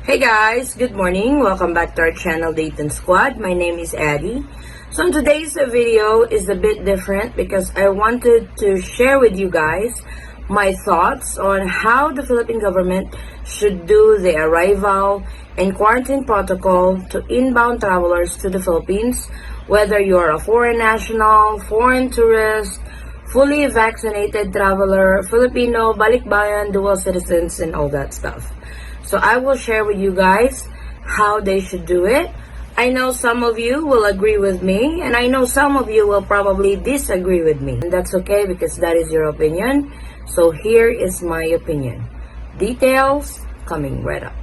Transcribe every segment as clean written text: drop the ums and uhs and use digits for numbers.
Hey guys, good morning. Welcome back to our channel, the Eaton Squad. My name is Addie. So today's video is a bit different because I wanted to share with you guys my thoughts on how the Philippine government should do the arrival and quarantine protocol to inbound travelers to the Philippines, whether you're a foreign national, foreign tourist, fully vaccinated traveler, Filipino, balikbayan, dual citizens, and all that stuff. So I will share with you guys how they should do it. I know some of you will agree with me, and I know some of you will probably disagree with me. And that's okay because that is your opinion. So here is my opinion. Details coming right up.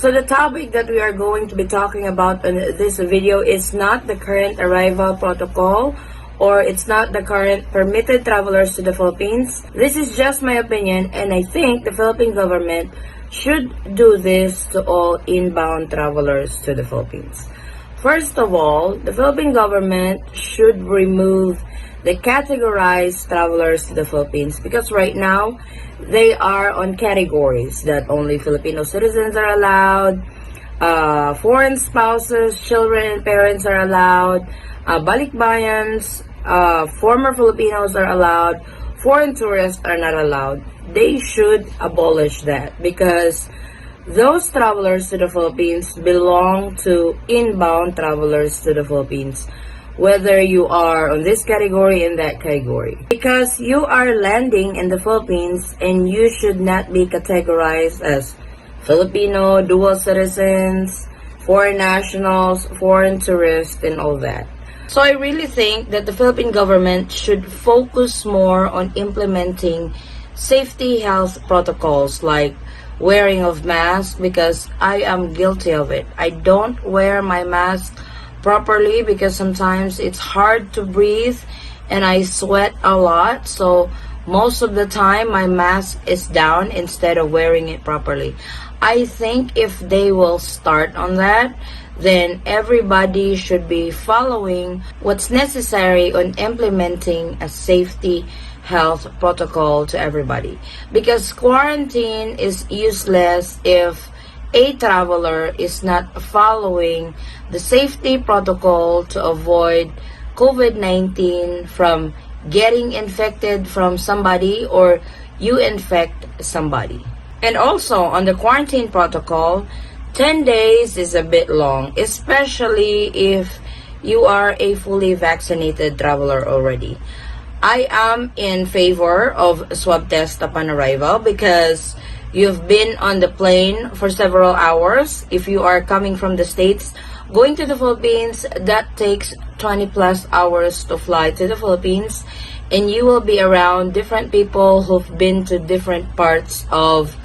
So the topic that we are going to be talking about in this video is not the current arrival protocol, or it's not the current permitted travelers to the Philippines. This is just my opinion, and I think the Philippine government should do this to all inbound travelers to the Philippines. First of all, the Philippine government should remove the categorized travelers to the Philippines, because right now they are on categories that only Filipino citizens are allowed, foreign spouses, children, and parents are allowed, balikbayans, former Filipinos are allowed, foreign tourists are not allowed. They should abolish that because those travelers to the Philippines belong to inbound travelers to the Philippines, whether you are on this category and that category, because you are landing in the Philippines and you should not be categorized as Filipino, dual citizens, foreign nationals, foreign tourists, and all that. So I really think that the Philippine government should focus more on implementing safety health protocols like wearing of masks, because I am guilty of it. I don't wear my mask properly because sometimes it's hard to breathe and I sweat a lot, so most of the time my mask is down instead of wearing it properly. I think if they will start on that, then everybody should be following what's necessary on implementing a safety health protocol to everybody, because quarantine is useless if a traveler is not following the safety protocol to avoid COVID-19 from getting infected from somebody or you infect somebody. And also on the quarantine protocol, 10 days is a bit long, especially if you are a fully vaccinated traveler already. I am in favor of swab test upon arrival because you've been on the plane for several hours. If you are coming from the States, going to the Philippines, that takes 20 plus hours to fly to the Philippines, and you will be around different people who've been to different parts of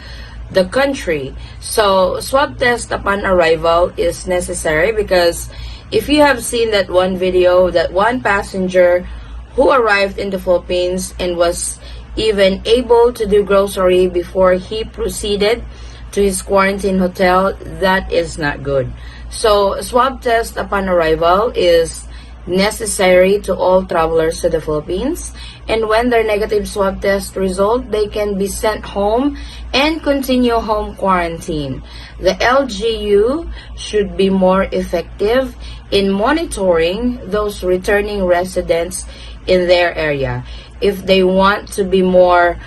the country. So swab test upon arrival is necessary, because if you have seen that one video, that one passenger who arrived in the Philippines and was even able to do grocery before he proceeded to his quarantine hotel, that is not good. So swab test upon arrival is necessary to all travelers to the Philippines, and when their negative swab test result, they can be sent home and continue home quarantine. The LGU should be more effective in monitoring those returning residents in their area. If they want to be more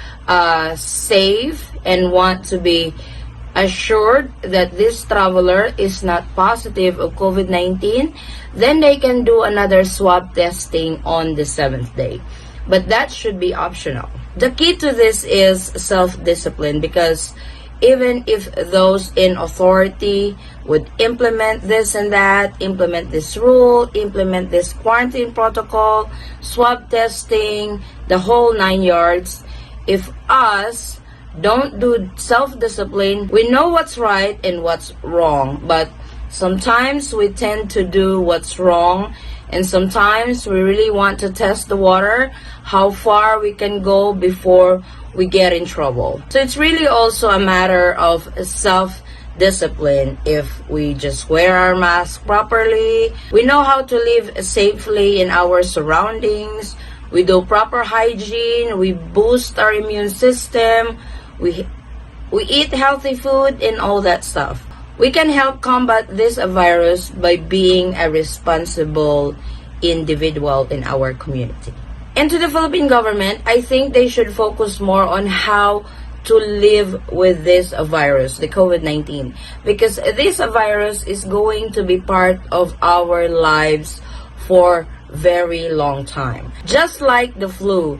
safe and want to be assured that this traveler is not positive of COVID-19, then they can do another swab testing on the 7th day. But that should be optional. The key to this is self-discipline, because even if those in authority would implement this and that, implement this rule, implement this quarantine protocol, swab testing, the whole 9 yards, if us don't do self-discipline. We know what's right and what's wrong, but sometimes we tend to do what's wrong, and sometimes we really want to test the water, how far we can go before we get in trouble. So it's really also a matter of self-discipline. If we just wear our mask properly, we know how to live safely in our surroundings, we do proper hygiene, we boost our immune system, we eat healthy food and all that stuff, we can help combat this virus by being a responsible individual in our community. And to the Philippine government, I think they should focus more on how to live with this virus, the COVID-19, because this virus is going to be part of our lives for very long time. Just like the flu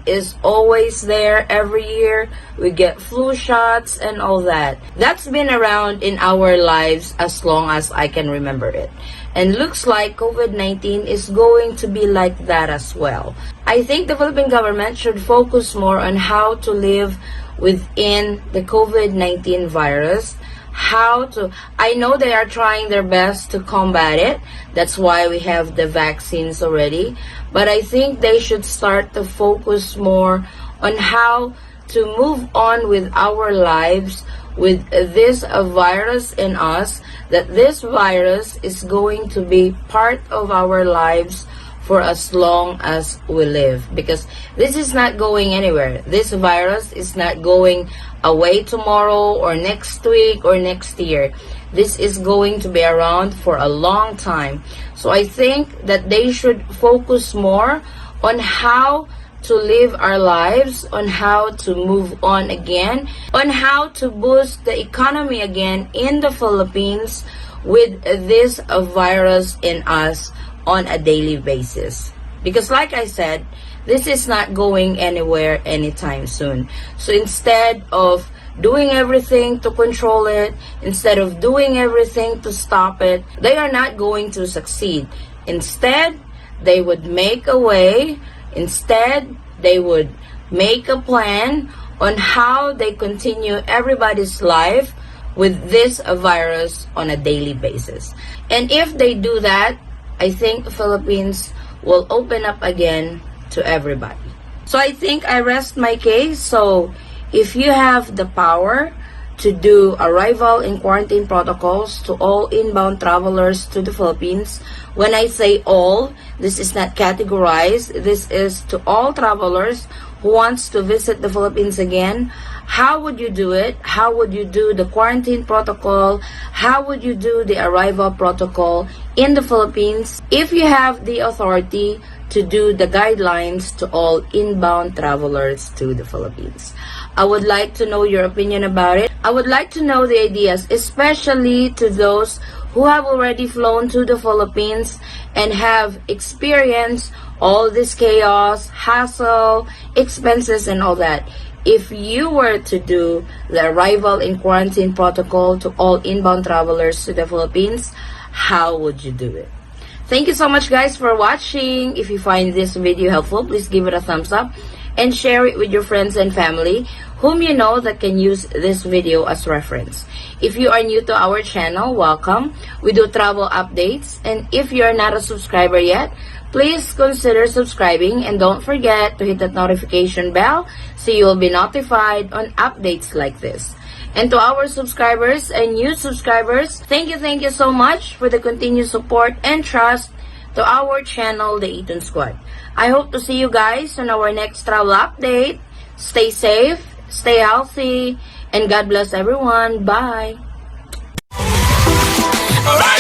is always there every year. We get flu shots and all that. That's been around in our lives as long as I can remember it. And looks like COVID-19 is going to be like that as well. I think the Philippine government should focus more on how to live within the COVID-19 virus. I know they are trying their best to combat it. That's why we have the vaccines already. But I think they should start to focus more on how to move on with our lives with this virus in us, that this virus is going to be part of our lives for as long as we live, because this is not going anywhere. This virus is not going away tomorrow or next week or next year. This is going to be around for a long time. So I think that they should focus more on how to live our lives, on how to move on again, on how to boost the economy again in the Philippines with this virus in us on a daily basis. Because like I said, this is not going anywhere anytime soon. So instead of doing everything to control it, instead of doing everything to stop it, they are not going to succeed. Instead, they would make a way. Instead, they would make a plan on how they continue everybody's life with this virus on a daily basis. And if they do that, I think the Philippines will open up again to everybody. So I think I rest my case. So if you have the power to do arrival and quarantine protocols to all inbound travelers to the Philippines, when I say all, this is not categorized. This is to all travelers who wants to visit the Philippines again. How would you do it? How would you do the quarantine protocol? How would you do the arrival protocol in the Philippines if you have the authority to do the guidelines to all inbound travelers to the Philippines? I would like to know your opinion about it. I would like to know the ideas, especially to those who have already flown to the Philippines and have experienced all this chaos, hassle, expenses, and all that. If you were to do the arrival and quarantine protocol to all inbound travelers to the Philippines, how would you do it? Thank you so much, guys, for watching. If you find this video helpful, please give it a thumbs up and share it with your friends and family whom you know that can use this video as reference. If you are new to our channel, welcome. We do travel updates, and if you are not a subscriber yet, please consider subscribing, and don't forget to hit that notification bell so you will be notified on updates like this. And to our subscribers and new subscribers, thank you so much for the continued support and trust to our channel, the Eaton Squad. I hope to see you guys on our next travel update. Stay safe, stay healthy, and God bless everyone. Bye! Alright.